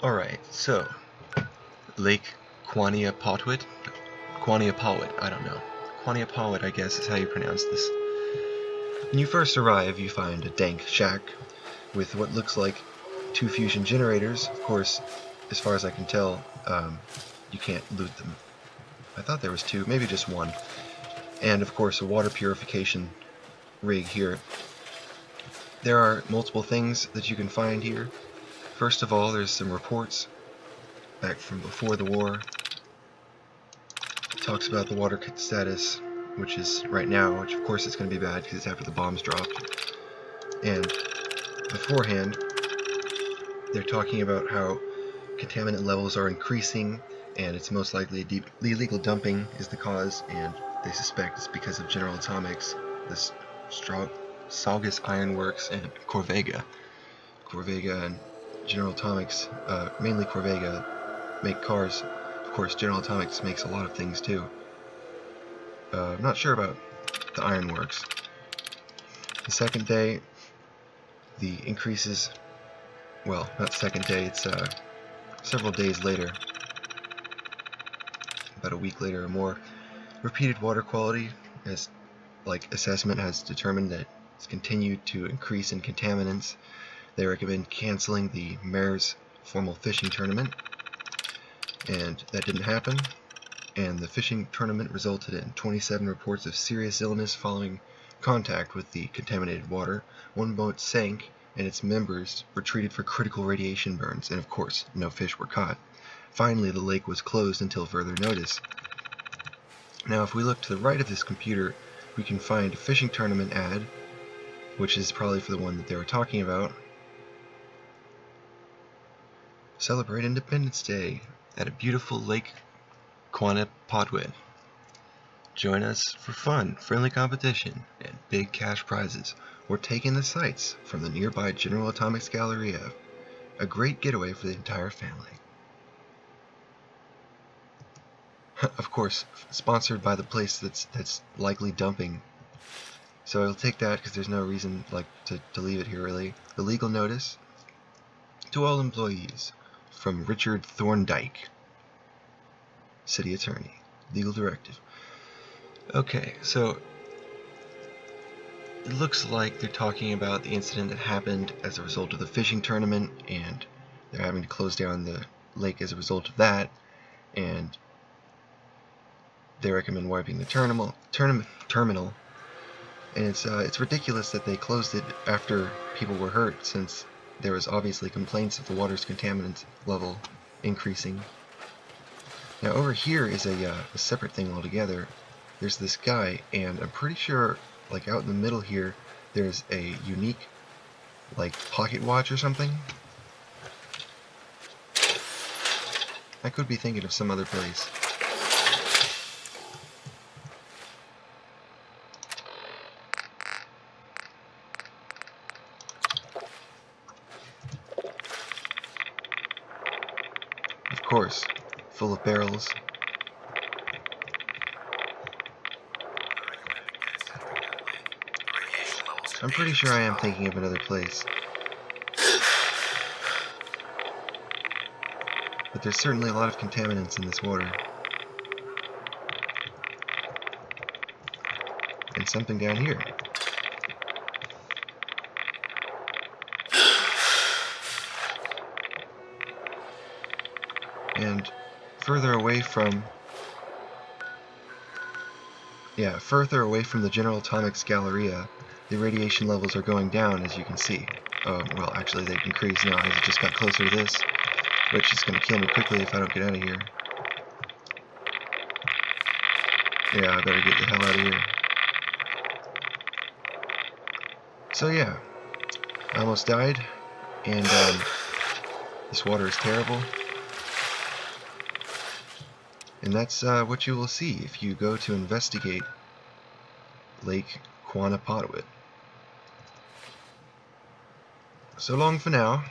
Alright, so Lake Quannapowitt? Quannapowitt, I don't know. Quannapowitt, I guess, is how you pronounce this. When you first arrive, you find a dank shack with what looks like 2 fusion generators. Of course, as far as I can tell, you can't loot them. I thought there was 2, maybe just 1. And of course, a water purification rig here. There are multiple things that you can find here. First of all, there's some reports back from before the war. It talks about the water status, which is right now, which of course it's going to be bad because it's after the bombs dropped. And beforehand, they're talking about how contaminant levels are increasing, and it's most likely illegal dumping is the cause, and they suspect it's because of General Atomics, this Saugus Iron Works, and Corvega. Corvega and General Atomics, mainly Corvega, make cars. Of course, General Atomics makes a lot of things too. I'm not sure about the Iron Works. The second day, the increases, well, not second day, it's several days later, about a week later or more. Repeated water quality, as assessment has determined that it's continued to increase in contaminants. They recommend canceling the mayor's formal fishing tournament, and that didn't happen, and the fishing tournament resulted in 27 reports of serious illness following contact with the contaminated water. 1 boat sank, and its members were treated for critical radiation burns, and of course, no fish were caught. Finally, the lake was closed until further notice. Now, if we look to the right of this computer, we can find a fishing tournament ad, which is probably for the one that they were talking about. Celebrate Independence Day at a beautiful Lake Quannapowitt. Join us for fun, friendly competition, and big cash prizes, or take in the sights from the nearby General Atomics Galleria. A great getaway for the entire family. Of course, sponsored by the place that's likely dumping. So I'll take that because there's no reason to leave it here really. The legal notice to all employees from Richard Thorndike, City Attorney. Legal directive. Okay, so it looks like they're talking about the incident that happened as a result of the fishing tournament, and they're having to close down the lake as a result of that, and they recommend wiping the terminal, and it's ridiculous that they closed it after people were hurt, since there was obviously complaints of the water's contaminant level increasing. Now over here is a separate thing altogether. There's this guy, and I'm pretty sure, out in the middle here, there's a unique, pocket watch or something. I could be thinking of some other place. Of course, full of barrels. I'm pretty sure I am thinking of another place. But there's certainly a lot of contaminants in this water. And something down here. And further away from the General Atomics Galleria, the radiation levels are going down, as you can see. Well, actually they've increased now as it just got closer to this, which is going to kill me quickly if I don't get out of here. Yeah, I better get the hell out of here. So yeah, I almost died, and this water is terrible. And that's what you will see if you go to investigate Lake Quannapowitt. So long for now.